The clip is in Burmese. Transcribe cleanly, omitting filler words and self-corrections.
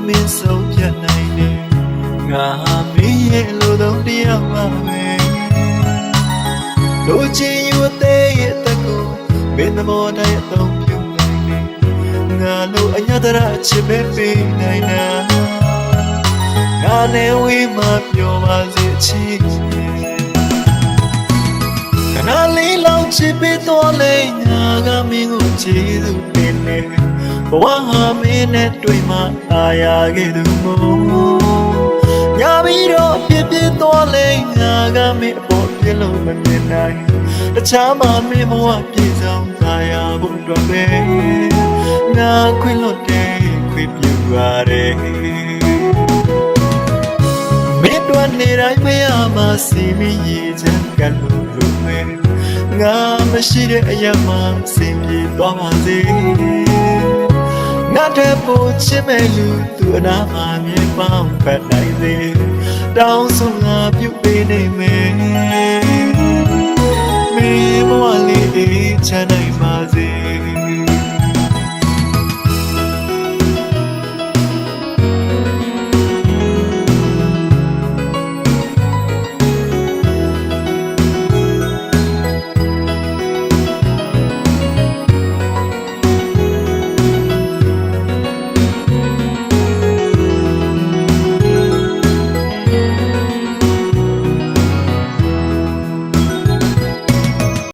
မင်းဆုံးဖြတ်နိုင်တယ်ငါမင်းရဲ့လူတော်တရားမှာပဲလူချင်းယူတဲ့ရဲ့တကူမင်းသဘောတိုင်းအသုံးပြုနိုင်တယ်ငါလိုအညတရချစ်ပဲပေးနိုင်တာငါနဲ့ဝေးမှပြောပါစေချစ်ခဏလေးလောက်ချစ်ပေးတော့လေငါကမင်းကိုချစ်သူတင်နေဘဝဟာမင်းနဲ့တွေ့မှအာရခဲ့သူမို့ညာပြီးတော့ပြပြတော့လေငါကမင်းအပေါ်ပြလို့မမြင်နိုင်တခြားမှမင်းဘဝပြေဆုံးသာယာဖို့အတွက်ပဲငါခွင့်လွတ်တယ်ခွင့်ပြုရတယ်မင်းတို့နေတိုင်းမရမှစီမီရည်ချမ်းကလို့လို့ပဲငါမရှိတဲ့အရာမှစင်ပြေသွားပါစေငါတဲ့ပိုချစ်မဲ့လူသူအနာမှာမြင်ပေါင်းဖက်နိုင်စေတောင်းဆိုငါပြုပေးနေမယ်